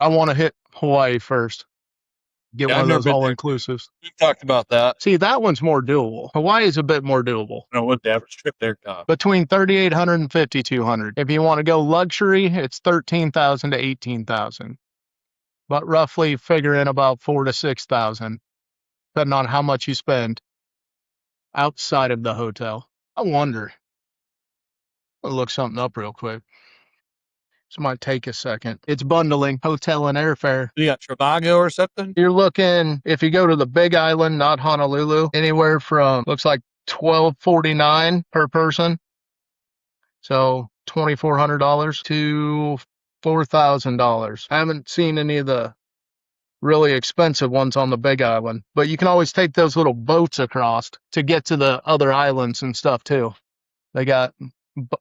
I want to hit Hawaii first. Get Yeah, one I've of never those been there. all-inclusives. We've talked about that. See, that one's more doable. Hawaii is a bit more doable. I don't know what the average trip there costs. Between 3,800 and 5,200. If you want to go luxury, it's 13,000 to 18,000. But roughly figure in about 4 to 6,000, depending on how much you spend outside of the hotel. I wonder. I'll look something up real quick. This might take a second. It's bundling hotel and airfare. You got Trivago or something? You're looking, if you go to the Big Island, not Honolulu, anywhere from, looks like $1,249 per person. So $2,400 to $4,000. I haven't seen any of the really expensive ones on the Big Island, but you can always take those little boats across to get to the other islands and stuff too. They got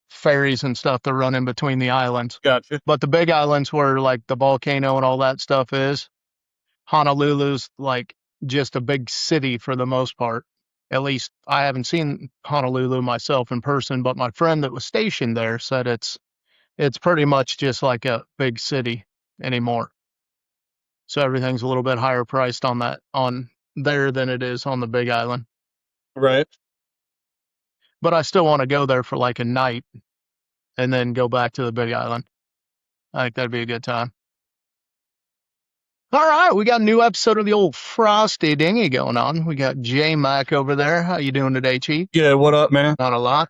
ferries and stuff that run in between the islands. Gotcha. But the Big Island's where like the volcano and all that stuff is. Honolulu's like just a big city for the most part. At least I haven't seen Honolulu myself in person, but my friend that was stationed there said it's pretty much just like a big city anymore. So everything's a little bit higher priced on there than it is on the Big Island. Right. But I still want to go there for like a night and then go back to the Big Island. I think that'd be a good time. All right, we got a new episode of the old Frosty Dinghy going on. We got J-Mac over there. How you doing today, Chief? Yeah, what up, man? Not a lot.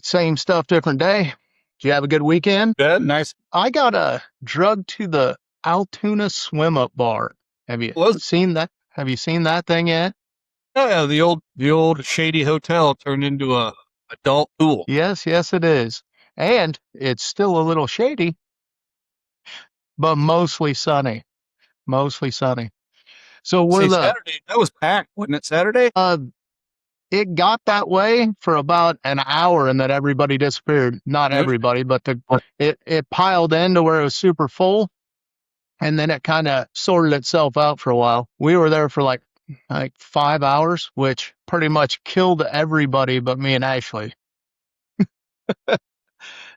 Same stuff, different day. Did you have a good weekend? Yeah, nice. I got drugged to the Altoona swim-up bar. Have you seen that? Have you seen that thing yet? Oh, yeah, the old shady hotel turned into a adult pool. Yes, it is. And it's still a little shady, but mostly sunny. Mostly sunny. So Saturday, that was packed, wasn't it? Saturday? It got that way for about an hour and then everybody disappeared. Not everybody, but it piled in to where it was super full. And then it kind of sorted itself out for a while. We were there for like 5 hours, which pretty much killed everybody but me and Ashley.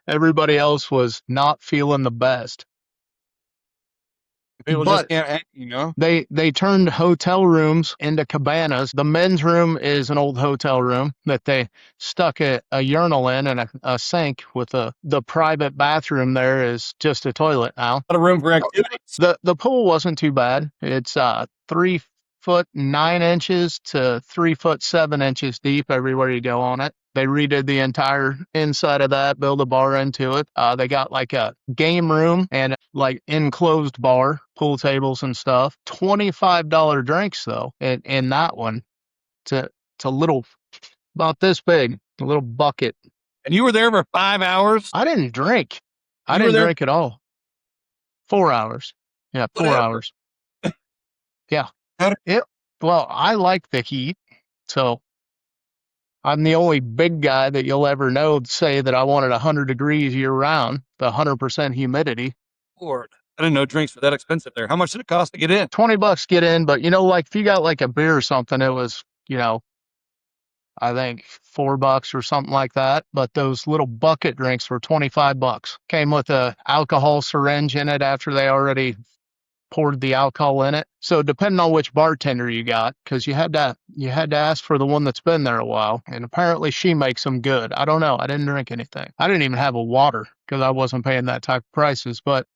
Everybody else was not feeling the best. People just can't, you know. They turned hotel rooms into cabanas. The men's room is an old hotel room that they stuck a urinal in and a sink with the private bathroom there is just a toilet now. A lot of room for activities. The pool wasn't too bad. It's 3 foot 9 inches to 3 foot 7 inches deep everywhere you go on it. They redid the entire inside of that, built a bar into it. They got like a game room and like enclosed bar, pool tables and stuff. $25 drinks though in that one. It's a little, about this big, a little bucket. And you were there for 5 hours? I didn't drink. I didn't drink at all. 4 hours. Yeah, 4 hours. Yeah. Well, I like the heat, so I'm the only big guy that you'll ever know say that I wanted 100 degrees year round, the 100% humidity. Lord, I didn't know drinks were that expensive there. How much did it cost to get in? $20 get in, but like if you got like a beer or something, it was, I think $4 or something like that. But those little bucket drinks were $25. Came with a alcohol syringe in it after they already poured the alcohol in it. So depending on which bartender you got, because you had to ask for the one that's been there a while, and apparently she makes them good. I don't know. I didn't drink anything. I didn't even have a water because I wasn't paying that type of prices. But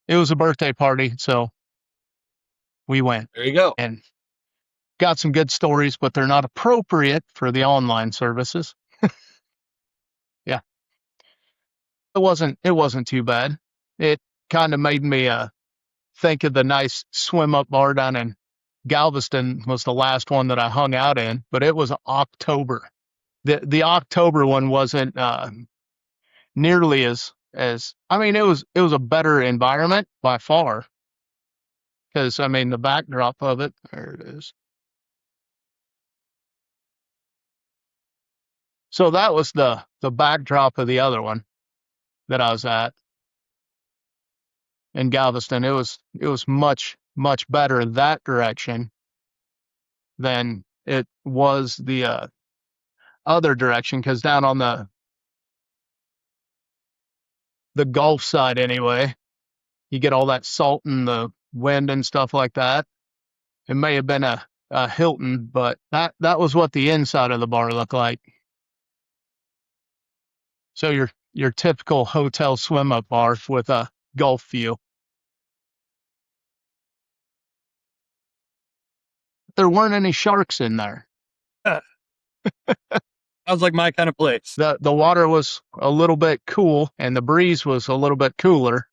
it was a birthday party, so we went. There you go. And got some good stories, but they're not appropriate for the online services. Yeah, it wasn't too bad. It kind of made me think of the nice swim up bar down in Galveston. Was the last one that I hung out in, but it was October. The October one wasn't nearly as I mean, it was a better environment by far, because I mean the backdrop of it, there it is. So that was the backdrop of the other one that I was at in Galveston. It was much better that direction than it was the other direction, because down on the Gulf side anyway, You get all that salt and the wind and stuff like that. It may have been a Hilton, but that was what the inside of the bar looked like. So your typical hotel swim up bar with a Gulf view. There weren't any sharks in there. Sounds like my kind of place. The water was a little bit cool and the breeze was a little bit cooler.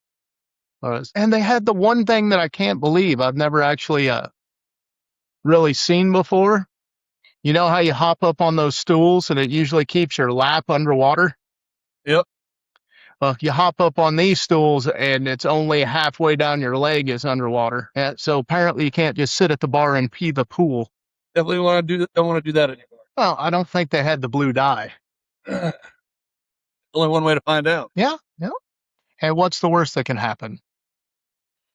And they had the one thing that I can't believe I've never actually really seen before. You know how you hop up on those stools and it usually keeps your lap underwater? Yep. Well, you hop up on these stools and it's only halfway down your leg is underwater. So apparently you can't just sit at the bar and pee the pool. Definitely don't want to do that anymore. Well, I don't think they had the blue dye. Only one way to find out. Yeah. And what's the worst that can happen?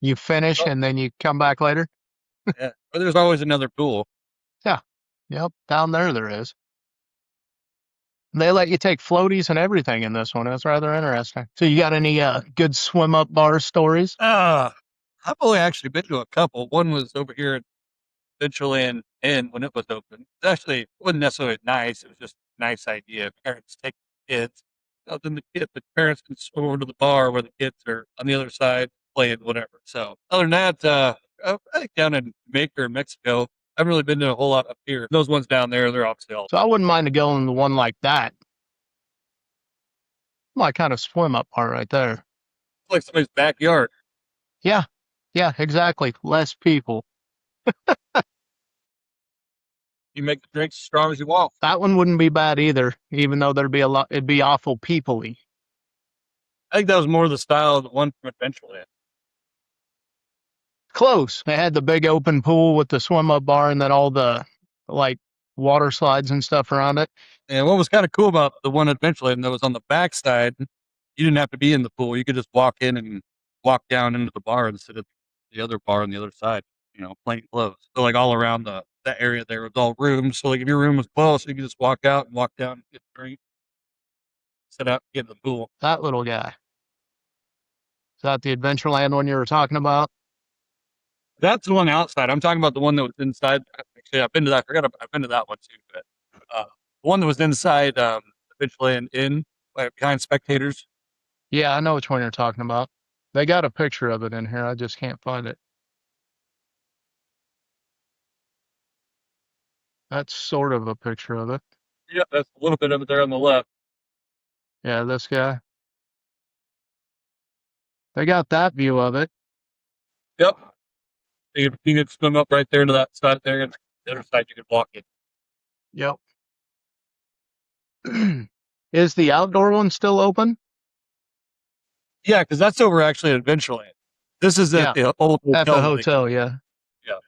You finish and then you come back later? Yeah. But there's always another pool. Yeah. Yep. Down there is. They let you take floaties and everything in this one. It's rather interesting. So you got any good swim up bar stories? I've only actually been to a couple. One was over here at Adventureland Inn when it was open. It actually wasn't necessarily nice. It was just a nice idea. Parents take kids. Then the parents can swim over to the bar where the kids are on the other side playing whatever. So other than that, I think down in Jamaica or Mexico, I haven't really been to a whole lot up here. Those ones down there, they're obviously all. So I wouldn't mind going to one like that. My kind of swim up bar right there. It's like somebody's backyard. Yeah, exactly. Less people. You make the drinks as strong as you want. That one wouldn't be bad either, even though there'd be a lot. It'd be awful people-y. I think that was more the style of the one from Adventureland. Close. They had the big open pool with the swim up bar and then all the like water slides and stuff around it. And what was kind of cool about the one Adventureland that was on the backside, you didn't have to be in the pool. You could just walk in and walk down into the bar instead of the other bar on the other side, plain clothes. So like all around that area there was all rooms. So like if your room was close, you could just walk out and walk down, get a drink, sit out, get in the pool. That little guy. Is that the Adventureland one you were talking about? That's the one outside. I'm talking about the one that was inside. Actually, I've been to that. I've been to that one too. But the one that was inside Adventureland Inn, behind spectators. Yeah, I know which one you're talking about. They got a picture of it in here. I just can't find it. That's sort of a picture of it. Yeah, that's a little bit of it there on the left. Yeah, this guy. They got that view of it. Yep. You could swim up right there to that side there, and the other side you could walk in. Yep. Is the outdoor one still open? Yeah, because that's over actually at Adventureland. This is at the old hotel. At the hotel, yeah. Yeah.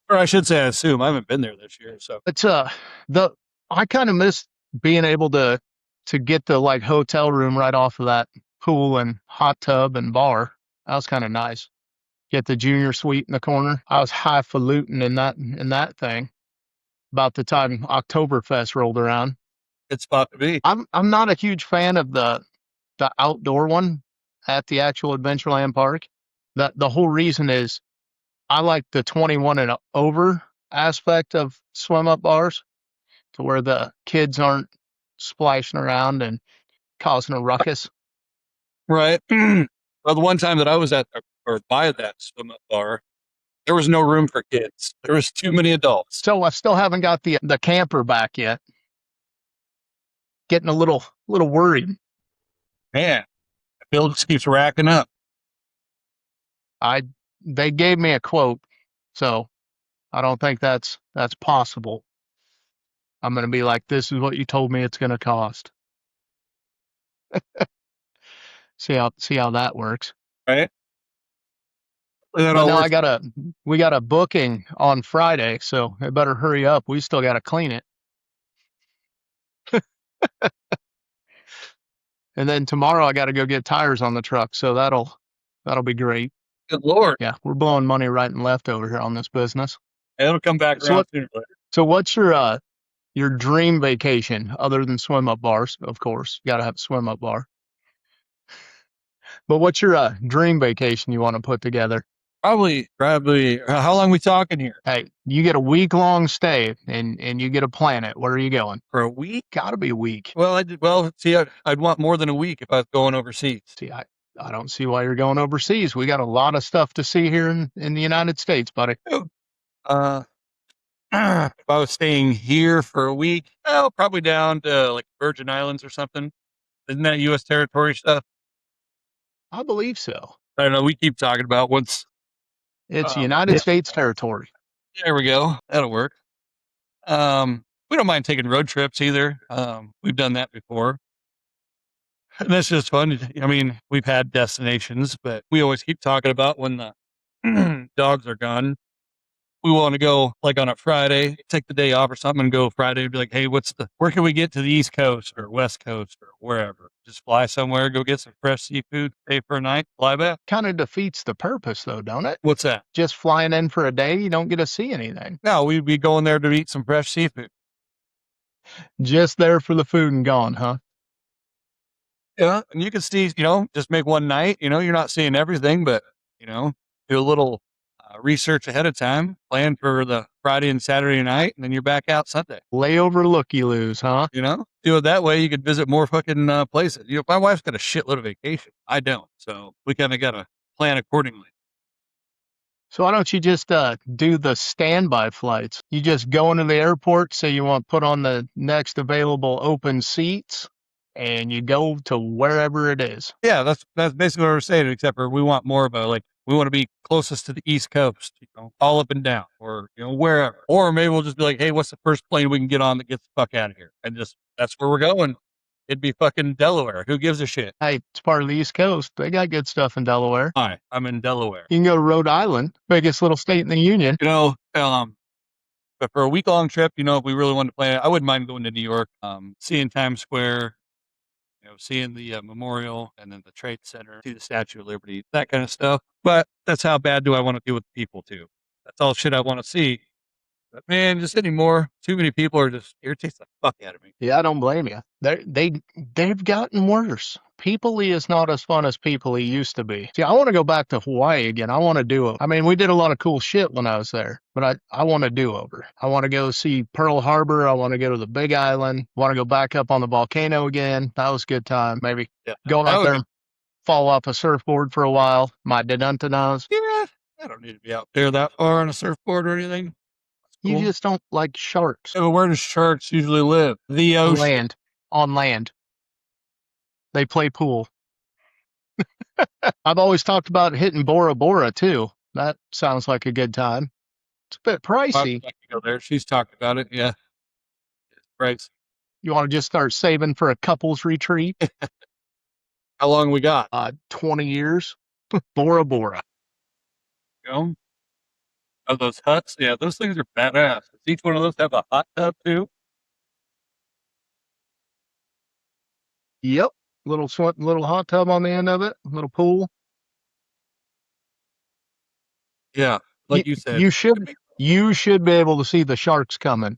Or I should say, I assume. I haven't been there this year, so. It's I kind of miss being able to get the like hotel room right off of that pool and hot tub and bar. That was kind of nice. Get the junior suite in the corner. I was highfalutin in that thing about the time Oktoberfest rolled around. Good spot to be. I'm not a huge fan of the outdoor one at the actual Adventureland park. The whole reason is I like the 21 and over aspect of swim up bars to where the kids aren't splashing around and causing a ruckus. Right. Well, the one time that I was at or by that swim up bar, there was no room for kids. There was too many adults. So I still haven't got the camper back yet. Getting a little worried. Man, the bill just keeps racking up. They gave me a quote, so I don't think that's possible. I'm gonna be like, this is what you told me it's gonna cost. see how that works. Right. But now we got a booking on Friday, so I better hurry up. We still got to clean it. And then tomorrow I got to go get tires on the truck, so that'll be great. Good Lord. Yeah, we're blowing money right and left over here on this business. It'll come back around sooner or later. So what's your dream vacation other than swim up bars? Of course, you got to have a swim up bar. But what's your dream vacation you want to put together? Probably. How long we talking here? Hey, you get a week-long stay and you get to plan it. Where are you going? For a week? Gotta be a week. Well, I'd want more than a week if I was going overseas. See, I don't see why you're going overseas. We got a lot of stuff to see here in the United States, buddy. Uh, if I was staying here for a week, oh, probably down to like Virgin Islands or something. Isn't that U.S. territory stuff? I believe so. I don't know. We keep talking about once. It's United States territory. There we go. That'll work. We don't mind taking road trips either. We've done that before. And that's just fun. I mean, we've had destinations, but we always keep talking about when the dogs are gone. We want to go like on a Friday, take the day off or something and go Friday and be like, hey, where can we get to the East Coast or West Coast or wherever? Just fly somewhere, go get some fresh seafood, stay for a night, fly back. Kind of defeats the purpose, though, don't it? What's that? Just flying in for a day, you don't get to see anything. No, we'd be going there to eat some fresh seafood. Just there for the food and gone, huh? Yeah. And you can see, just make one night, you're not seeing everything, but, do a little research ahead of time, plan for the Friday and Saturday night, and then you're back out Sunday. Layover looky-loos, huh? Do it that way. You could visit more fucking places. My wife's got a shitload of vacation. I don't. So we kind of got to plan accordingly. So why don't you just do the standby flights? You just go into the airport, say you want to put on the next available open seats, and you go to wherever it is. Yeah, that's basically what we're saying, except for we want more of we want to be closest to the East Coast, all up and down, or, wherever. Or maybe we'll just be like, hey, what's the first plane we can get on that gets the fuck out of here? And that's where we're going. It'd be fucking Delaware. Who gives a shit? Hey, it's part of the East Coast. They got good stuff in Delaware. Hi, I'm in Delaware. You can go to Rhode Island, biggest little state in the union. But for a week-long trip, if we really wanted to plan it, I wouldn't mind going to New York, seeing Times Square, seeing the memorial and then the Trade Center, see the Statue of Liberty, that kind of stuff. But that's how bad do I want to deal with people too? That's all shit I want to see. But man, just anymore, too many people are just irritates the fuck out of me. Yeah, I don't blame you. They've gotten worse. People-y is not as fun as people-y used to be. See, I want to go back to Hawaii again. I want to do it. I mean, we did a lot of cool shit when I was there, but I want to do over. I want to go see Pearl Harbor. I want to go to the Big Island. Want to go back up on the volcano again. That was a good time. Maybe going out there and fall off a surfboard for a while. My deduntanaz. Yeah, I don't need to be out there that far on a surfboard or anything. You just don't like sharks. So where do sharks usually live? The ocean. On land. They play pool. I've always talked about hitting Bora Bora too. That sounds like a good time. It's a bit pricey. I'd like to go there. She's talked about it. Yeah. It's pricey. You want to just start saving for a couples retreat? How long we got? 20 years. Bora Bora. Of those huts, yeah, those things are badass. Does each one of those have a hot tub too? Yep. Little hot tub on the end of it. Little pool. Yeah, like you said. You should be able to see the sharks coming.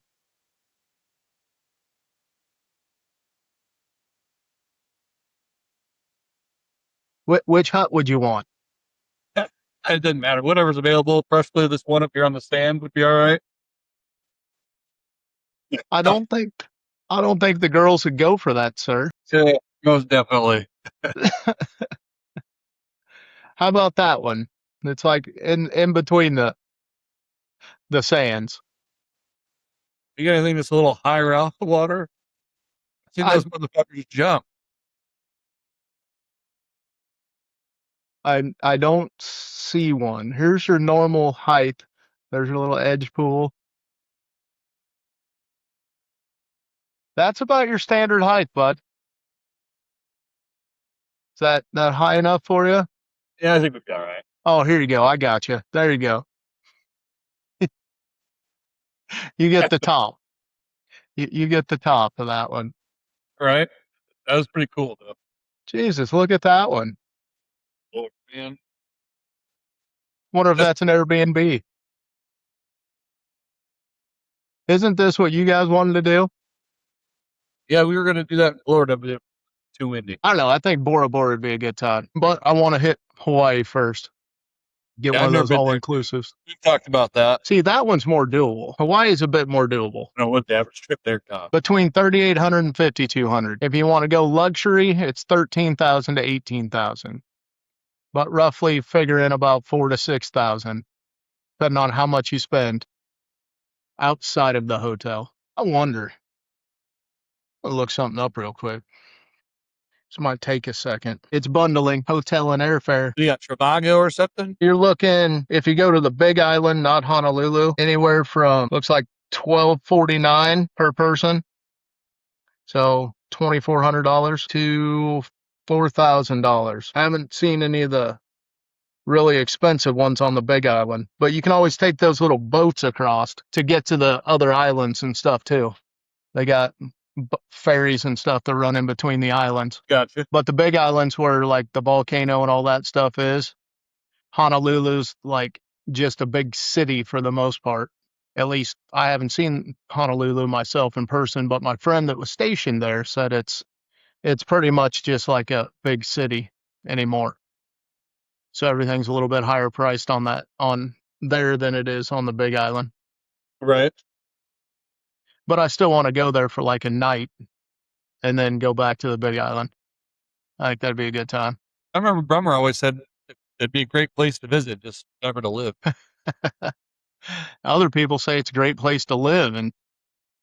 Which hut would you want? It doesn't matter. Whatever's available. Preferably this one up here on the stand would be all right. I don't think the girls would go for that, sir. Yeah, most definitely. How about that one? It's like in between the sands. You got anything that's a little higher out the water? I see those motherfuckers jump. I don't see one. Here's your normal height. There's your little edge pool. That's about your standard height, bud. Is that high enough for you? Yeah, I think we'd be all right. Oh, here you go. I got you. There you go. You get the top. You get the top of that one. Right? That was pretty cool, though. Jesus, look at that one. Oh, man. Wonder if that's an Airbnb. Isn't this what you guys wanted to do? Yeah, we were going to do that in Florida, but it too windy. I don't know. I think Bora Bora would be a good time, but I want to hit Hawaii first. Get Yeah, one I've of never those been all there too. inclusives. We've talked about that. See, that one's more doable. Hawaii is a bit more doable. I don't know what the average trip there costs. Between 3,800 and 5,200. If you want to go luxury, it's 13,000 to 18,000. But roughly figure in about 4 to 6,000, depending on how much you spend outside of the hotel. I wonder. I'll look something up real quick. This might take a second. It's bundling hotel and airfare. You got Trivago or something? You're looking, if you go to the Big Island, not Honolulu, anywhere from, looks like $1,249 per person. So $2,400 to $4,000. I haven't seen any of the really expensive ones on the Big Island, but you can always take those little boats across to get to the other islands and stuff too. They got ferries and stuff that run in between the islands. Gotcha. But the Big Islands where like the volcano and all that stuff is, Honolulu's like just a big city for the most part. At least I haven't seen Honolulu myself in person, but my friend that was stationed there said it's pretty much just like a big city anymore. So everything's a little bit higher priced on there than it is on the Big Island. Right. But I still want to go there for like a night and then go back to the Big Island. I think that'd be a good time. I remember Brummer always said it'd be a great place to visit, just never to live. Other people say it's a great place to live, and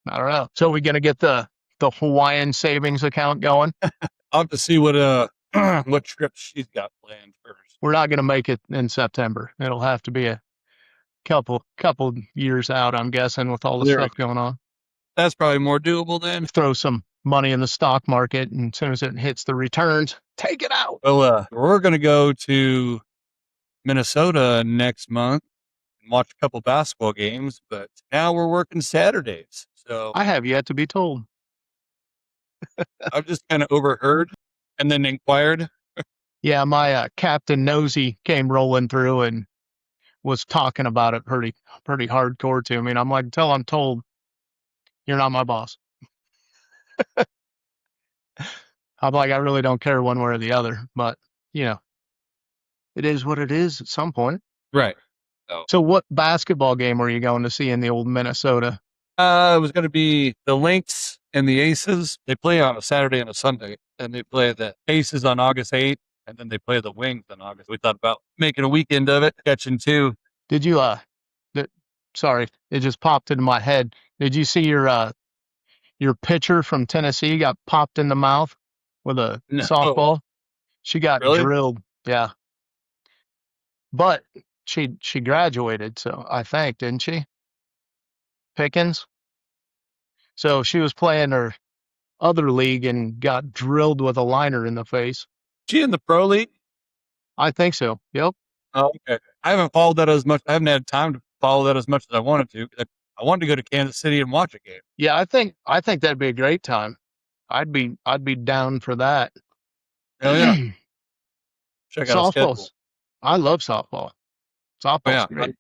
I don't know. So we gonna get the Hawaiian savings account going? I'll have to see what what trips she's got planned first. We're not gonna make it in September. It'll have to be a couple years out, I'm guessing, with all the stuff going on. That's probably more doable then. Throw some money in the stock market, and as soon as it hits the returns, take it out. Well, we're gonna go to Minnesota next month and watch a couple basketball games, but now we're working Saturdays. So I have yet to be told. I've just kind of overheard and then inquired. Yeah, my Captain Nosy came rolling through and was talking about it pretty hardcore to me. And I'm like, until I'm told, you're not my boss. I'm like, I really don't care one way or the other, but you know, it is what it is at some point. Right. So what basketball game were you going to see in the old Minnesota? It was going to be the Lynx and the Aces. They play on a Saturday and a Sunday, and they play the Aces on August 8th, and then they play the Wings on August. We thought about making a weekend of it, catching two. Did you sorry, it just popped into my head. Did you see your pitcher from Tennessee got popped in the mouth with a softball? She got drilled. Yeah. But she graduated, so I think, didn't she? Pickens. So she was playing her other league and got drilled with a liner in the face. She in the pro league? I think so. Yep. Oh, okay. I haven't followed that as much. I haven't had time to follow that as much as I wanted to. I wanted to go to Kansas City and watch a game. Yeah, I think that'd be a great time. I'd be down for that. Hell yeah. Check out softball. I love softball. Softball's great.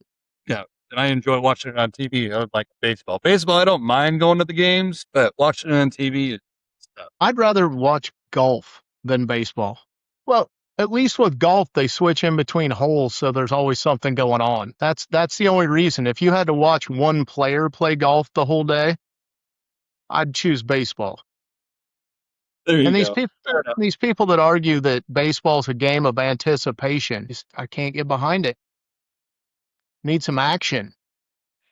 Yeah, and I enjoy watching it on TV. I like baseball. Baseball, I don't mind going to the games, but watching it on TV is stuff. I'd rather watch golf than baseball. Well, at least with golf, they switch in between holes, so there's always something going on. That's the only reason. If you had to watch one player play golf the whole day, I'd choose baseball. And these people that argue that baseball's a game of anticipation, I can't get behind it. Need some action.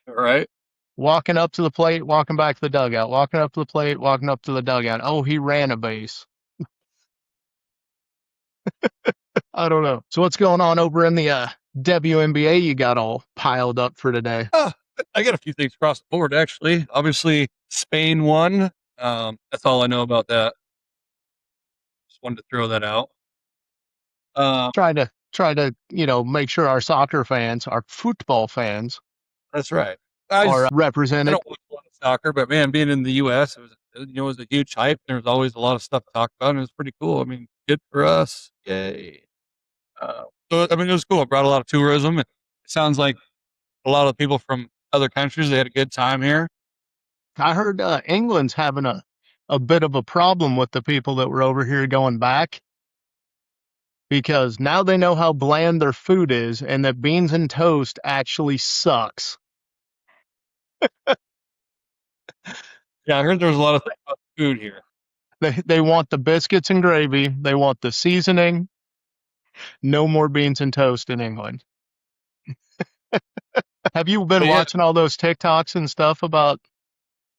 All right. Walking up to the plate, walking back to the dugout. Walking up to the plate, walking up to the dugout. Oh, he ran a base. I don't know. So what's going on over in the WNBA you got all piled up for today? I got a few things across the board, actually. Obviously, Spain won. That's all I know about that. Just wanted to throw that out. Try to make sure our soccer fans, our football fans, that's right, are represented. I don't watch a lot of soccer, but man, being in the U.S., it was a huge hype. There was always a lot of stuff to talk about, and it was pretty cool. I mean, good for us. Yay. So, I mean, it was cool. It brought a lot of tourism. It sounds like a lot of people from other countries, they had a good time here. I heard England's having a a bit of a problem with the people that were over here going back, because now they know how bland their food is and that beans and toast actually sucks. Yeah, I heard there's a lot of things about food here. They want the biscuits and gravy. They want the seasoning. No more beans and toast in England. Have you been But yeah, watching all those TikToks and stuff about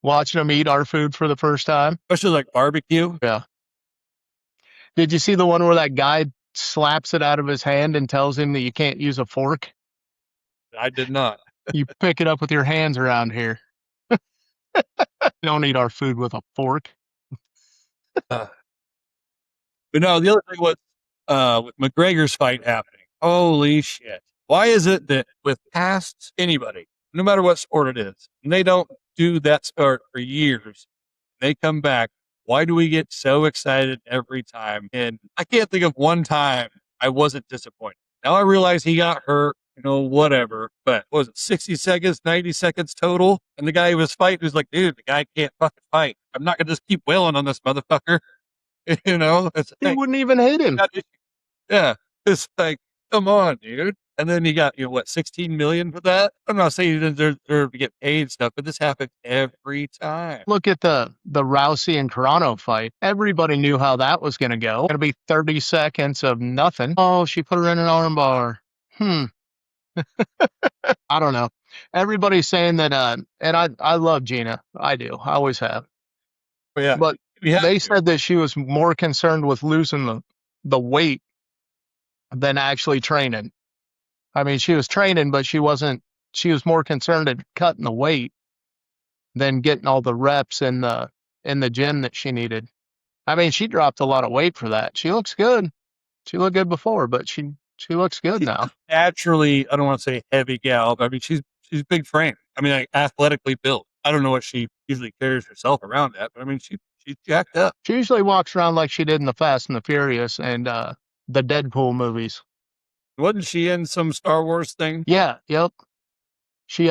watching them eat our food for the first time? especially like barbecue. Yeah. Did you see the one where that guy slaps it out of his hand and tells him that you can't use a fork? I did not. You pick it up with your hands around here. Don't eat our food with a fork. Uh, but no, the other thing was with McGregor's fight happening. Holy shit. Why is it that with past anybody, no matter what sport it is, and they don't do that sport for years, they come back, why do we get so excited every time? And I can't think of one time I wasn't disappointed. Now I realize he got hurt, whatever, but what was it 60 seconds, 90 seconds total? And the guy who was fighting was like, dude, the guy can't fucking fight. I'm not going to just keep wailing on this motherfucker. It's He like, wouldn't even hit him. yeah, it's like, come on, dude. And then you got, 16 million for that? I'm not saying you deserve to get paid and stuff, but this happens every time. Look at the Rousey and Carano fight. Everybody knew how that was going to go. Going to be 30 seconds of nothing. Oh, she put her in an armbar. I don't know. Everybody's saying that, and I love Gina. I do. I always have. But yeah, But we have they to. said that she was more concerned with losing the weight than actually training. I mean, she was training, but she was more concerned at cutting the weight than getting all the reps in the gym that she needed. I mean, she dropped a lot of weight for that. She looks good. She looked good before, but she looks good She's now. naturally, I don't want to say heavy gal, but I mean, she's big frame. I mean, like athletically built. I don't know what she usually carries herself around at, but I mean, she's jacked up. She usually walks around like she did in the Fast and the Furious and the Deadpool movies. Wasn't she in some Star Wars thing? Yeah, yep. She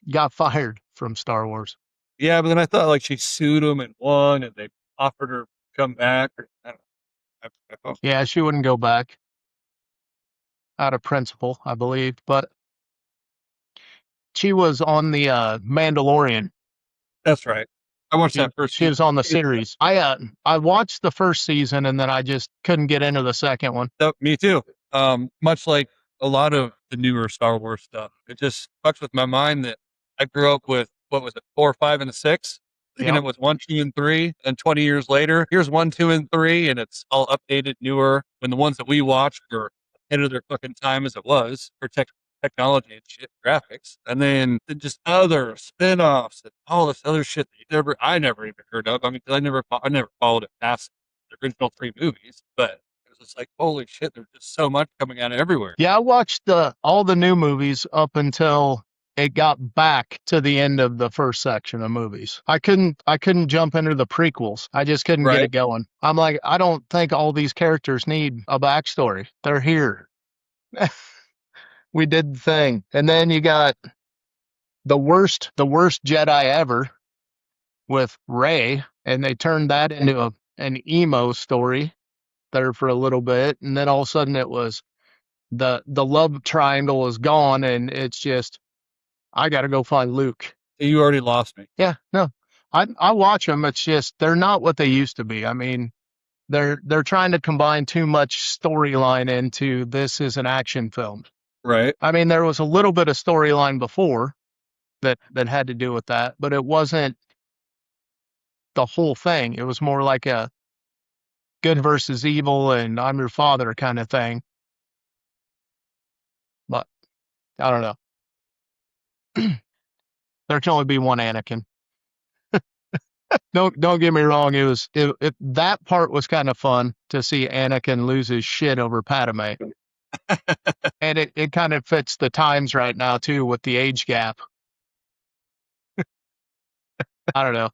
got fired from Star Wars. Yeah, but then I thought like she sued him and won, and they offered her to come back. Or, I don't know. I thought, Yeah, she wouldn't go back out of principle, I believe. But she was on the Mandalorian. that's right. I watched that first She season. was on the series. I watched the first season and then I just couldn't get into the second one. Me too. Much like a lot of the newer Star Wars stuff, it just fucks with my mind that I grew up with, what was it, 4, 5, and 6, thinking Yep. it was 1, 2, and 3, and 20 years later, here's 1, 2, and 3, and it's all updated, newer. When the ones that we watched were ahead of their fucking time as it was for technology and shit, graphics, and then just other spin-offs and all this other shit that I never even heard of. I mean, I never followed it past the original 3 movies, but it's like, holy shit, there's just so much coming out of everywhere. Yeah, I watched all the new movies up until it got back to the end of the first section of movies. I couldn't jump into the prequels. I just couldn't get it going. I'm like, I don't think all these characters need a backstory. They're here. We did the thing. And then you got the worst Jedi ever with Rey, and they turned that into an emo story there for a little bit, and then all of a sudden it was the love triangle is gone, and it's just I got to go find Luke. You already lost me. Yeah, no, I watch them. It's just they're not what they used to be. I mean, they're trying to combine too much storyline into this is an action film. Right. I mean, there was a little bit of storyline before that had to do with that, but it wasn't the whole thing. It was more like a good versus evil and I'm your father kind of thing. But I don't know. There can only be one Anakin. Don't get me wrong. That part was kind of fun to see Anakin lose his shit over Padme, and it kind of fits the times right now too with the age gap. I don't know.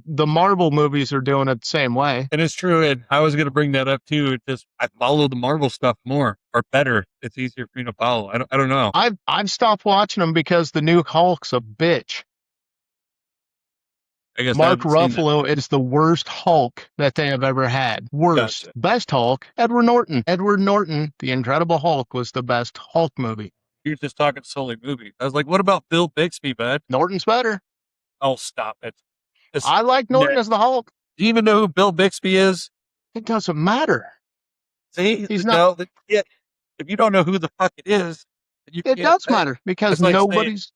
The Marvel movies are doing it the same way. And it's true. And I was going to bring that up too. Just I follow the Marvel stuff more or better. It's easier for me to follow. I don't know. I've stopped watching them because the new Hulk's a bitch. I guess I Mark haven't seen that. Ruffalo is the worst Hulk that they have ever had. Worst. Gotcha. Best Hulk, Edward Norton. Edward Norton, The Incredible Hulk, was the best Hulk movie. You're just talking solely movie. I was like, what about Bill Bixby, bud? Norton's better. Oh, stop it. I like Norton as the Hulk. Do you even know who Bill Bixby is? It doesn't matter. See, He's not. no, if you don't know who the fuck it is, then you It can't does say. matter because It's like saying nobody's.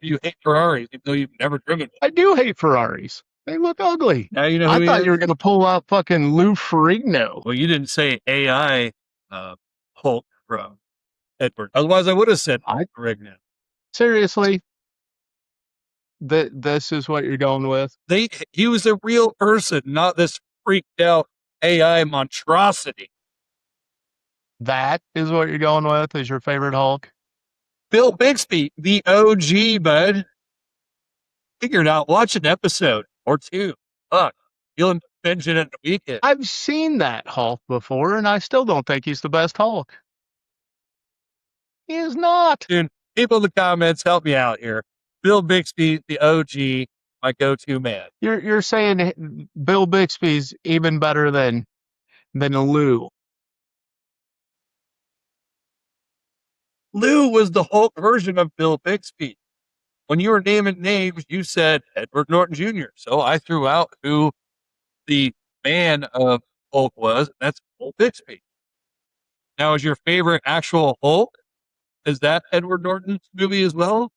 you hate Ferraris even though you've never driven one. I do hate Ferraris. They look ugly. Now you know I who he thought is? you were going to pull out fucking Lou Ferrigno. Well, you didn't say AI Hulk from Edward. Otherwise, I would have said Ferrigno. Seriously, this is what you're going with? He was a real person, not this freaked out AI monstrosity. That is what you're going with as your favorite Hulk? Bill Bixby, the OG, bud. Figured out. Watch an episode or two. Fuck. You'll binge it in a weekend. I've seen that Hulk before, and I still don't think he's the best Hulk. He is not. Dude, people in the comments, help me out here. Bill Bixby, the OG, my go-to man. You're saying Bill Bixby's even better than Lou. Lou was the Hulk version of Bill Bixby. When you were naming names, you said Edward Norton Jr. So I threw out who the man of Hulk was. And that's Bill Bixby. Now, is your favorite actual Hulk? Is that Edward Norton's movie as well?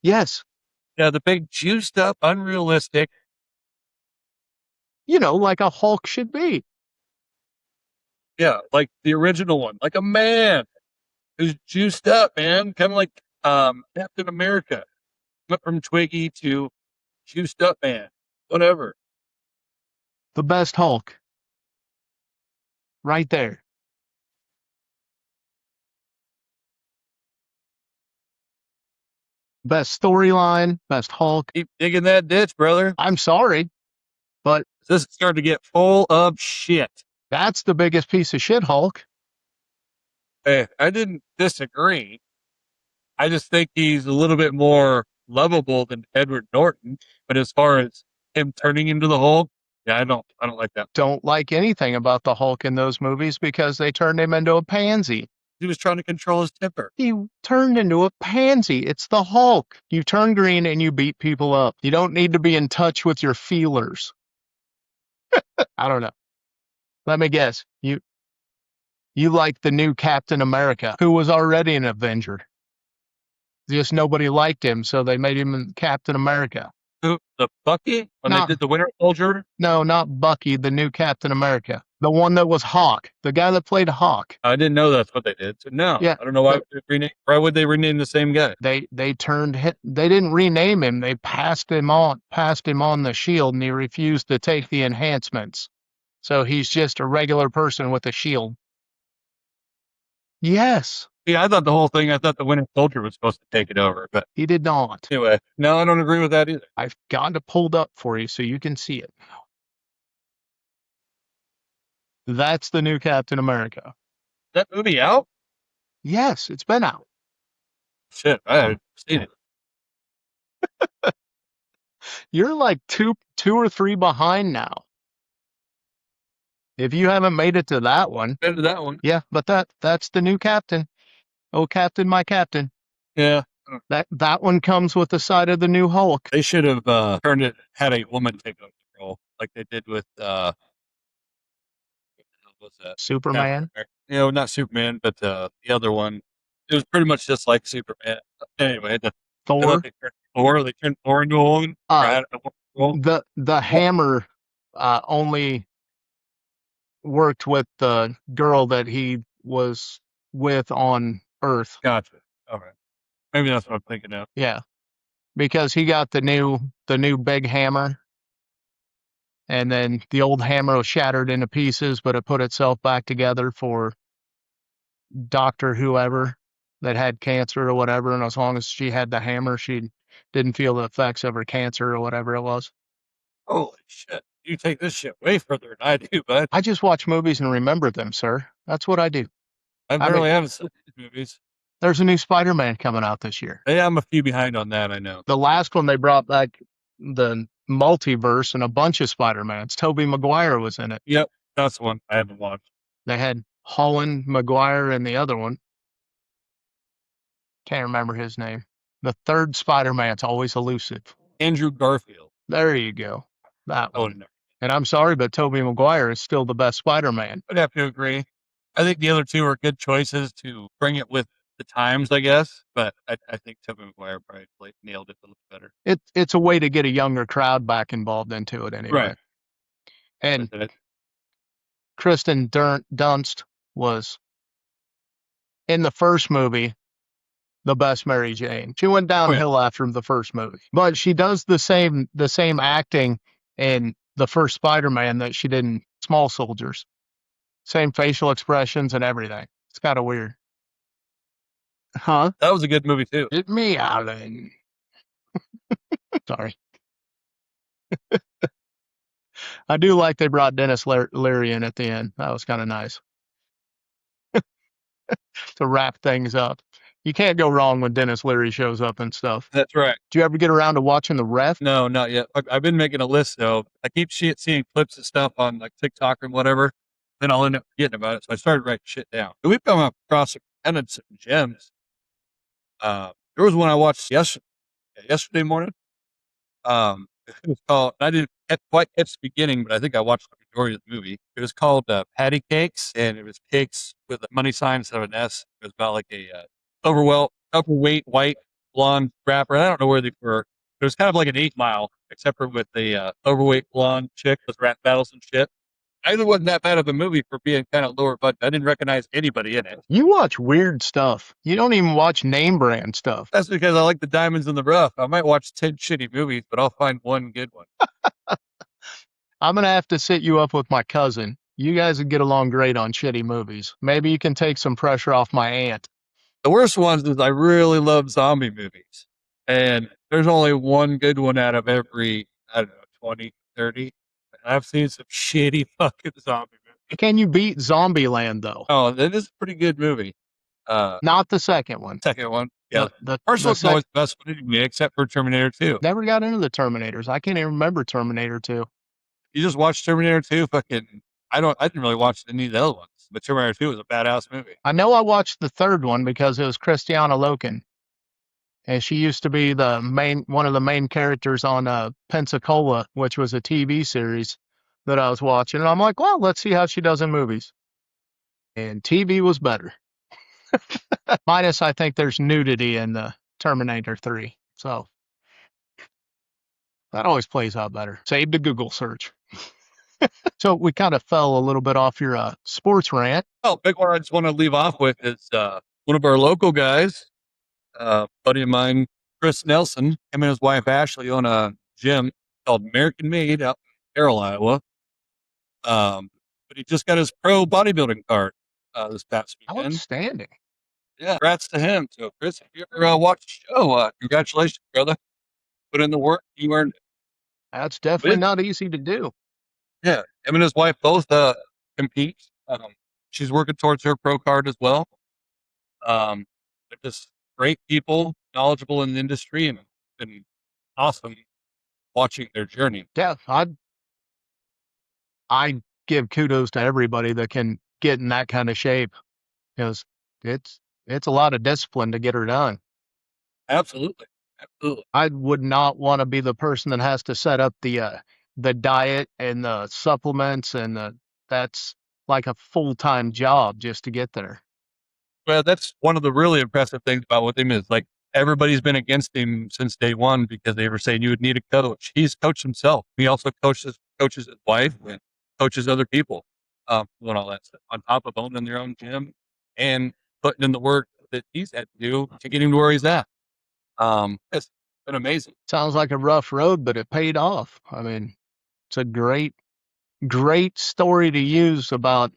Yes. Yeah, the big juiced up, unrealistic. Like a Hulk should be. Yeah, like the original one, like a man who's juiced up, man. Kind of like Captain America. Went from Twiggy to juiced up man. Whatever. The best Hulk. Right there. Best storyline, best Hulk. Keep digging that ditch, brother. I'm sorry, but this is starting to get full of shit. That's the biggest piece of shit Hulk. Hey, I didn't disagree. I just think he's a little bit more lovable than Edward Norton. But as far as him turning into the Hulk, yeah, I don't like that. Don't like anything about the Hulk in those movies because they turned him into a pansy. He was trying to control his temper. He turned into a pansy. It's the Hulk. You turn green and you beat people up. You don't need to be in touch with your feelers. I don't know. Let me guess. You like the new Captain America, who was already an Avenger. Just nobody liked him, so they made him Captain America. Who? The Bucky? They did the Winter Soldier? No, not Bucky, the new Captain America. The one that was Hawk. The guy that played Hawk. I didn't know that's what they did. So no. Yeah, I don't know why would they rename the same guy? They didn't rename him. They passed him on the shield, and he refused to take the enhancements. So he's just a regular person with a shield. Yes. Yeah, I thought the Winter Soldier was supposed to take it over, but he did not. Anyway, no, I don't agree with that either. I've got it pulled up for you so you can see it. That's the new Captain America. Is that movie out? Yes, it's been out. Shit, I haven't seen it. You're like two or three behind now. If you haven't made it to that one. Been to that one. Yeah, but that's the new Captain. Oh, Captain, my Captain. Yeah. That one comes with the side of the new Hulk. They should have had a woman take over the role, like they did with what's that? Superman? Not Superman, but the other one. It was pretty much just like Superman. Anyway, Thor. They turned Thor into a woman. The hammer only worked with the girl that he was with on Earth. Gotcha. All right. Maybe that's what I'm thinking of. Yeah. Because he got the new big hammer. And then the old hammer was shattered into pieces, but it put itself back together for Dr. Whoever that had cancer or whatever. And as long as she had the hammer, she didn't feel the effects of her cancer or whatever it was. Holy shit. You take this shit way further than I do, bud. I just watch movies and remember them, sir. That's what I do. I barely haven't seen these movies. There's a new Spider-Man coming out this year. Yeah, I'm a few behind on that, I know. The last one they brought back, the multiverse and a bunch of Spider-Mans. Tobey Maguire was in it. Yep, that's one I haven't watched. They had Holland, Maguire, and the other one. Can't remember his name. The third Spider-Man's always elusive. Andrew Garfield. There you go. That Oh one. no, And I'm sorry, but Tobey Maguire is still the best Spider-Man. I'd have to agree. I think the other two are good choices to bring it with the times, I guess. But I think Tobey Maguire probably nailed it a little better. It's a way to get a younger crowd back involved into it anyway. Right. And That's it. Kristen Dunst was in the first movie the best Mary Jane. She went downhill after the first movie, but she does the same acting in the first Spider-Man that she did in Small Soldiers. Same facial expressions and everything. It's kind of weird. Huh? That was a good movie too. It's me, Alan. Sorry. I do like they brought Dennis Leary in at the end. That was kind of nice to wrap things up. You can't go wrong when Dennis Leary shows up and stuff. That's right. Do you ever get around to watching The Ref? No, not yet. I've been making a list though. I keep seeing clips of stuff on like TikTok and whatever. Then I'll end up forgetting about it. So I started writing shit down. And we've come across some gems. There was one I watched yesterday morning. It was called, I didn't quite catch the beginning, but I think I watched the majority of the movie. It was called Patty Cakes, and it was cakes with a money sign instead of an S. It was about like a overweight white blonde rapper. I don't know where they were. It was kind of like an 8 Mile, except for with the overweight blonde chick with rap battles and shit. It wasn't that bad of a movie for being kind of lower budget. I didn't recognize anybody in it. You watch weird stuff. You don't even watch name brand stuff. That's because I like the diamonds in the rough. I might watch 10 shitty movies, but I'll find one good one. I'm going to have to sit you up with my cousin. You guys would get along great on shitty movies. Maybe you can take some pressure off my aunt. The worst ones is I really love zombie movies. And there's only one good one out of every, 20, 30. I've seen some shitty fucking zombie movies. Can you beat Zombieland, though? Oh, that is a pretty good movie. Not the second one. Second one. Yeah. The first one's always the best one anyway, except for Terminator 2. Never got into the Terminators. I can't even remember Terminator 2. You just watched Terminator 2? I didn't really watch any of the other ones. But Terminator 2 was a badass movie. I know I watched the third one because it was Christiana Loken. And she used to be one of the main characters on Pensacola, which was a TV series that I was watching. And I'm like, well, let's see how she does in movies. And TV was better. Minus, I think there's nudity in the Terminator 3. So that always plays out better. Save the Google search. So we kind of fell a little bit off your sports rant. Oh, big one I just want to leave off with is one of our local guys, buddy of mine, Chris Nelson. Him and his wife Ashley own a gym called American Made out in Carroll, Iowa. But he just got his pro bodybuilding card this past weekend. Outstanding. Yeah, congrats to him. So, Chris, if you ever watch the show, congratulations, brother. Put in the work, you earned it. That's definitely not easy to do. Yeah, him and his wife both compete. She's working towards her pro card as well. They're just great people, knowledgeable in the industry, and it's been awesome watching their journey. Yeah, I give kudos to everybody that can get in that kind of shape, because it's a lot of discipline to get her done. Absolutely. I would not want to be the person that has to set up the diet and the supplements, and that's like a full-time job just to get there. Well, that's one of the really impressive things about what they is. Like, everybody's been against him since day one because they were saying you would need a coach. He's coached himself. He also coaches his wife and coaches other people, doing all that stuff on top of owning their own gym and putting in the work that he's had to do to get him to where he's at. It's been amazing. Sounds like a rough road, but it paid off. I mean, it's a great story to use about,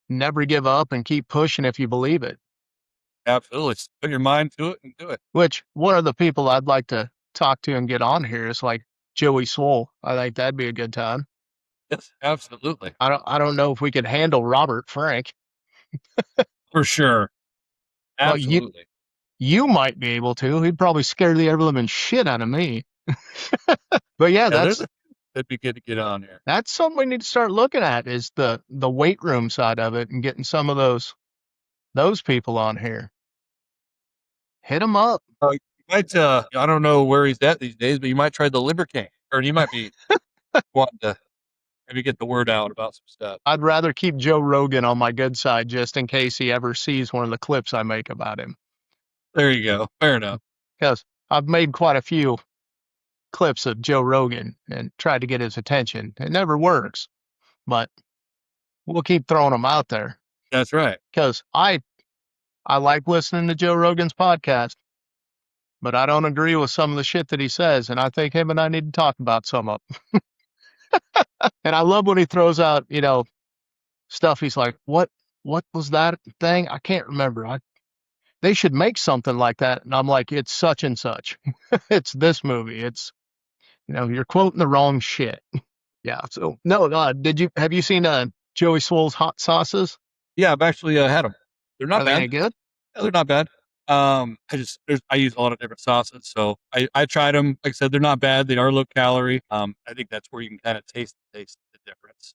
never give up and keep pushing if you believe it. Absolutely. Put your mind to it and do it. Which, one of the people I'd like to talk to and get on here is like Joey Swoll. I think that'd be a good time. Yes, absolutely. I don't know if we could handle Robert Frank. For sure. Absolutely. Well, you might be able to. He'd probably scare the ever living shit out of me. But yeah, that'd be good to get on here. that's something we need to start looking at is the weight room side of it and getting some of those people on here. Hit them up. You might, I don't know where he's at these days, but you might try the Liver King, or you might be wanting to maybe get the word out about some stuff. I'd rather keep Joe Rogan on my good side just in case he ever sees one of the clips I make about him. There you go. Fair enough. Because I've made quite a few clips of Joe Rogan and tried to get his attention. It never works, but we'll keep throwing them out there. That's right. Because I like listening to Joe Rogan's podcast, but I don't agree with some of the shit that he says, and I think him and I need to talk about some of them. And I love when he throws out, stuff. He's like, what was that thing? I can't remember. They should make something like that. And I'm like, it's such and such. It's this movie. It's, you're quoting the wrong shit. Yeah. So no, have you seen Joey Swoll's hot sauces? Yeah, I've actually had them. They're not Are they bad. any good? Yeah, they're not bad. I use a lot of different sauces, so I tried them. Like I said, they're not bad. They are low calorie. I think that's where you can kind of taste the difference.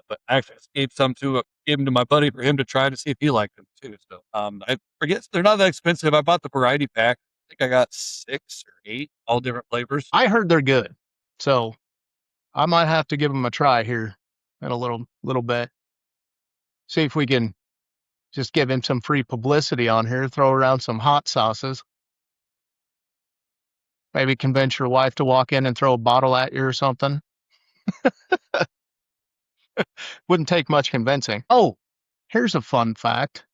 But I actually gave them to my buddy for him to try to see if he liked them too. So I forget they're not that expensive. I bought the variety pack. I think I got 6 or 8, all different flavors. I heard they're good, so I might have to give them a try here in a little bit. See if we can just give him some free publicity on here. Throw around some hot sauces. Maybe convince your wife to walk in and throw a bottle at you or something. Wouldn't take much convincing. Oh, here's a fun fact.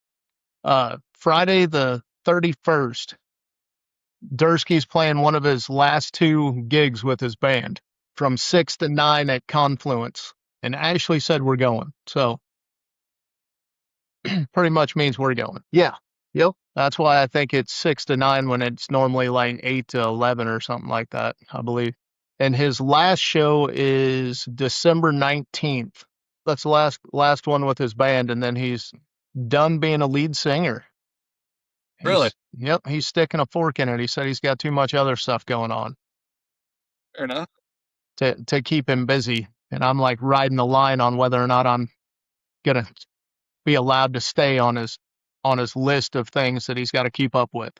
Friday the 31st, Dursky's playing one of his last 2 gigs with his band from 6 to 9 at Confluence. And Ashley said we're going. So pretty much means we're going. Yeah. Yep. That's why I think it's 6 to 9 when it's normally like 8 to 11 or something like that, I believe. And his last show is December 19th. That's the last one with his band, and then he's done being a lead singer. Really? Yep, he's sticking a fork in it. He said he's got too much other stuff going on. Fair enough. To keep him busy. And I'm like riding the line on whether or not I'm gonna be allowed to stay on his list of things that he's got to keep up with.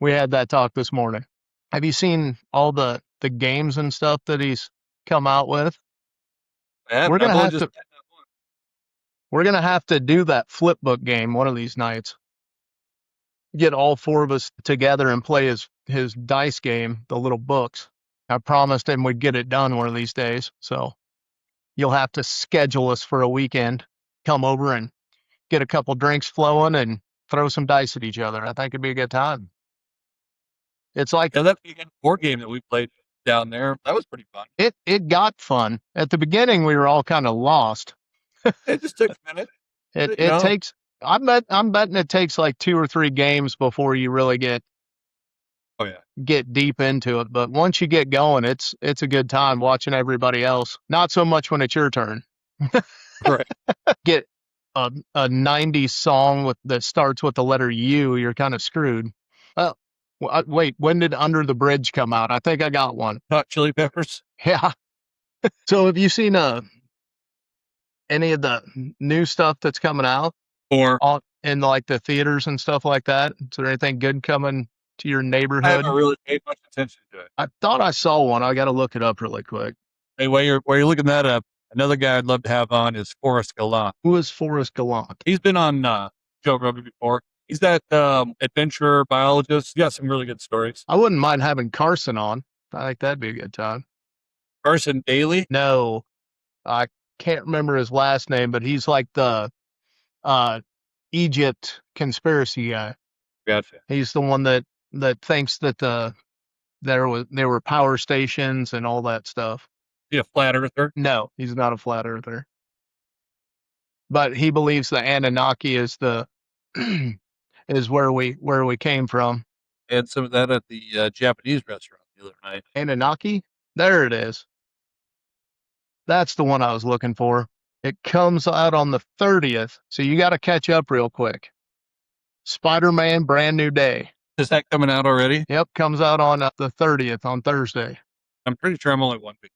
We had that talk this morning. Have you seen all the games and stuff that he's come out with? We're gonna have to do that flip book game one of these nights. Get all 4 of us together and play his dice game, the little books. I promised him we'd get it done one of these days. So you'll have to schedule us for a weekend. Come over and get a couple drinks flowing and throw some dice at each other. I think it'd be a good time. It's like that board game that we played down there. That was pretty fun. It got fun. At the beginning, we were all kind of lost. It just took a minute. It takes. I'm betting it takes like 2 or 3 games before you really get deep into it. But once you get going, it's a good time watching everybody else. Not so much when it's your turn. Right. Get a 90s song that starts with the letter U, you're kind of screwed. Wait, when did Under the Bridge come out? I think I got one. Hot Chili Peppers? Yeah. So have you seen any of the new stuff that's coming out? Or in like the theaters and stuff like that? Is there anything good coming to your neighborhood? I haven't really paid much attention to it. I thought I saw one. I got to look it up really quick. Hey, while you're looking that up, another guy I'd love to have on is Forrest Gallant. Who is Forrest Gallant? He's been on Joe Rogan before. He's that adventure biologist. He's got some really good stories. I wouldn't mind having Carson on. I think that'd be a good time. Carson Daly? No, I can't remember his last name, but he's like the Egypt conspiracy guy. Gotcha. He's the one that thinks that there were power stations and all that stuff. Is he a flat earther? No, he's not a flat earther. But he believes the Anunnaki is is where we came from. And some of that at the Japanese restaurant the other night. Anunnaki? There it is. That's the one I was looking for. It comes out on the 30th, so you got to catch up real quick. Spider-Man Brand New Day. Is that coming out already? Yep, comes out on the 30th on Thursday. I'm pretty sure I'm only 1 week.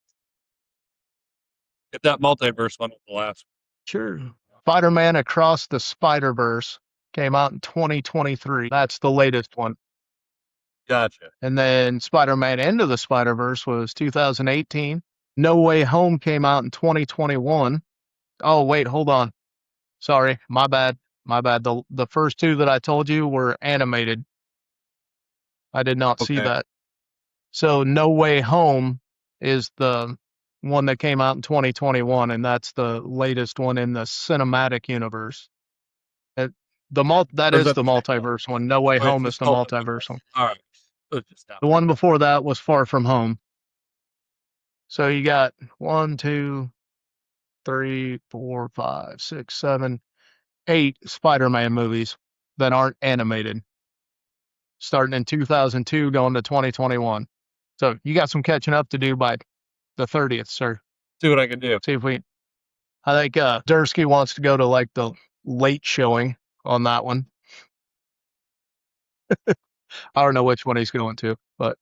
If that multiverse one was the last. Sure. Spider-Man Across the Spider-Verse came out in 2023. That's the latest one. Gotcha. And then Spider-Man Into the Spider-Verse was 2018. No Way Home came out in 2021. Oh, wait, hold on. Sorry, my bad. My bad. The first two that I told you were animated. I did not see Okay. that. So No Way Home is the one that came out in 2021, and that's the latest one in the cinematic universe. That Or is is that the the same one? multiverse one. No Way Oh, it's Home is just the called No Way multiverse one. Home. All right. So it's just that The one. one before that was Far From Home. So you got 1, 2, 3, 4, 5, 6, 7, 8 Spider-Man movies that aren't animated, starting in 2002, going to 2021. So you got some catching up to do by the 30th, sir. See what I can do. See if we. I think Dursky wants to go to like the late showing on that one. I don't know which one he's going to, but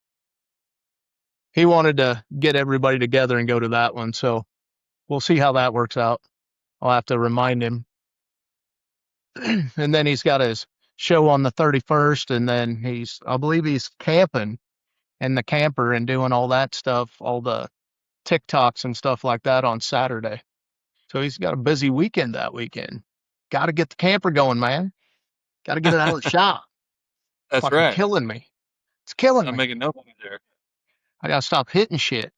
he wanted to get everybody together and go to that one. So we'll see how that works out. I'll have to remind him. And then he's got his show on the 31st, and then I believe he's camping in the camper and doing all that stuff, all the TikToks and stuff like that on Saturday. So he's got a busy weekend that weekend. Got to get the camper going, man. Got to get it out of the shop. That's Fucking right. killing me. It's killing I'm me. making no money there. I got to stop hitting shit.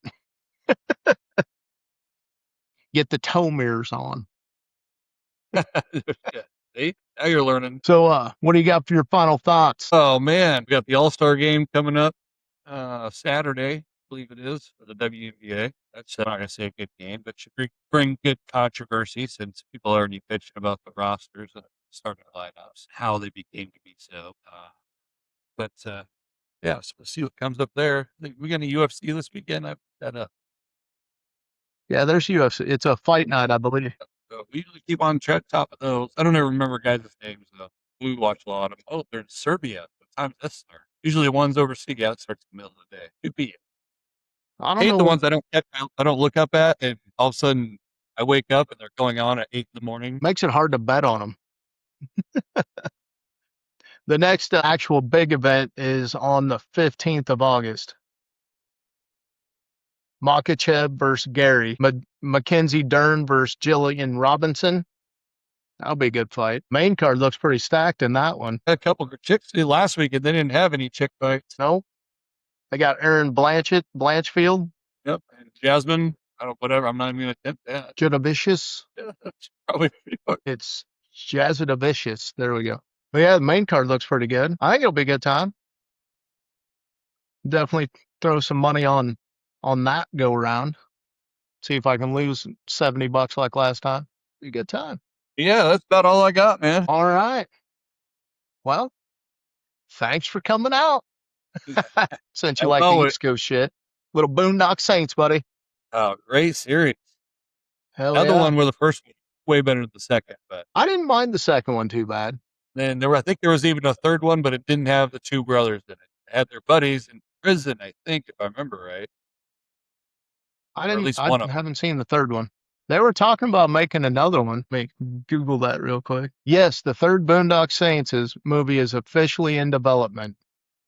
Get the toe mirrors on. Yeah. See? Now you're learning. So, what do you got for your final thoughts? Oh man, we got the All-Star game coming up Saturday, I believe it is, for the WNBA. That's not gonna say a good game, but should bring good controversy since people are already bitching about the rosters and starting lineups, how they became to be so. But yeah, so we'll see what comes up there. We got a UFC this weekend. I've got a Yeah, there's UFC. It's a fight night, I believe. we usually keep on top of those. I don't ever remember guys' names though. We watch a lot of them. Oh, they're in Serbia. What time does that start? Usually the ones overseas, yeah, it starts in the middle of the day. 2 p.m. I I don't hate the know. ones I don't look up at, and all of a sudden I wake up and they're going on at 8 in the morning. Makes it hard to bet on them. The next actual big event is on the 15th of August. Makachev versus Gary. Mackenzie Dern versus Jillian Robinson. That'll be a good fight. Main card looks pretty stacked in that one. Had a couple of chicks last week, and they didn't have any chick fights. No? They got Aaron Blanchfield. Yep. And Jasmine, I don't whatever. I'm not even gonna attempt that. Judavicius. Yeah, that's probably pretty much. It's Jazadavicius. There we go. But yeah, the main card looks pretty good. I think it'll be a good time. Definitely throw some money on that go around. See if I can lose $70 like last time. Be a good time. Yeah, that's about all I got, man. All right. Well, thanks for coming out. Since you like the East Coast shit. Little Boondock Saints, buddy. Oh, great series. Hell The other yeah. one were the first one, way better than the second, but I didn't mind the second one too bad. then I think there was even a third one, but it didn't have the two brothers in it. It had their buddies in prison, I think, if I remember right. Or at least one of them. Haven't seen the third one. They were talking about making another one. Let me Google that real quick. Yes, the third Boondock Saints movie is officially in development,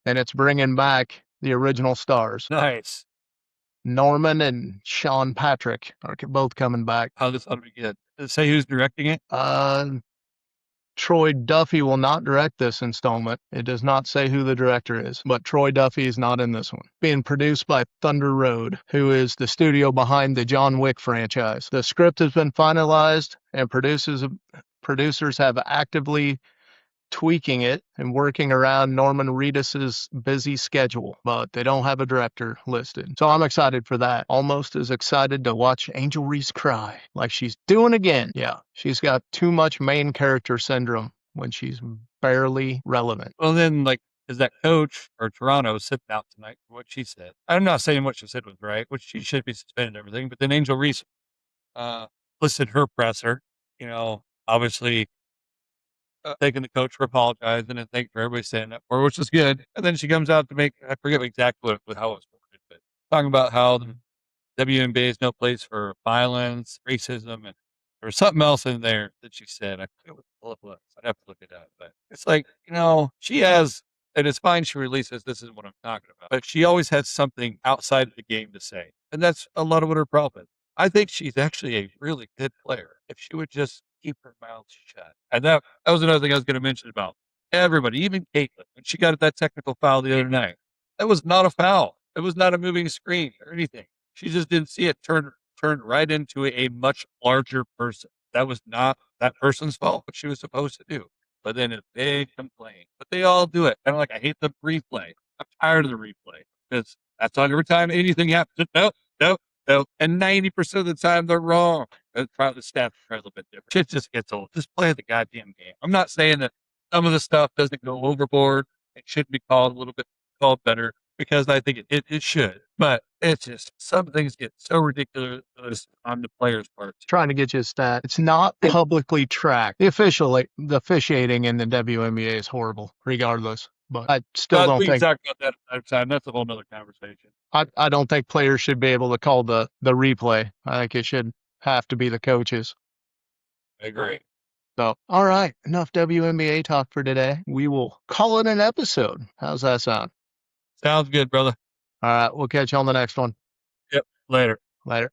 and it's bringing back the original stars. Nice. Norman and Sean Patrick are both coming back. How this ought to be good. Does it say who's directing it? Troy Duffy will not direct this installment. It does not say who the director is, but Troy Duffy is not in this one. Being produced by Thunder Road, who is the studio behind the John Wick franchise. The script has been finalized, and producers have actively tweaking it and working around Norman Reedus's busy schedule, but they don't have a director listed. So I'm excited for that. Almost as excited to watch Angel Reese cry like she's doing again. Yeah, she's got too much main character syndrome when she's barely relevant. Well, then, is that coach or Toronto sitting out tonight for what she said? I'm not saying what she said was right, which she should be suspended and everything, but then Angel Reese listed her presser. Obviously thanking the coach for apologizing and thanking for everybody saying that for her, which was good. And then she comes out to make, I forget exactly how it was worded, but talking about how the WNBA is no place for violence, racism, and there was something else in there that she said. I forget what it was. I'd have to look it up. But it's like, she has, and it's fine she releases, this is what I'm talking about. But she always has something outside of the game to say. And that's a lot of what her problem is. I think she's actually a really good player if she would just keep her mouth shut. And that was another thing I was going to mention about everybody, even Caitlin, when she got that technical foul the other night. That was not a foul. It was not a moving screen or anything. She just didn't see it turn right into a much larger person. That was not that person's fault, what she was supposed to do. But then a big complaint. But they all do it. Kind of like I hate the replay. I'm tired of the replay because that's on every time anything happens. No, no, no. And 90% of the time they're wrong. Probably the stats are a little bit different. Shit just gets old. Just play the goddamn game. I'm not saying that some of the stuff doesn't go overboard. It should be called a little bit called better because I think it should. But it's just some things get so ridiculous on the players' part. Trying to get you a stat. It's not publicly tracked. The officiating in the WNBA is horrible, regardless. But I still don't we can think talk about that another time. That's a whole nother conversation. I don't think players should be able to call the replay. I think it should have to be the coaches. I agree. So, all right, enough WNBA talk for today. We will call it an episode. How's that sound? Sounds good, brother. All right, we'll catch you on the next one. Yep. Later. Later.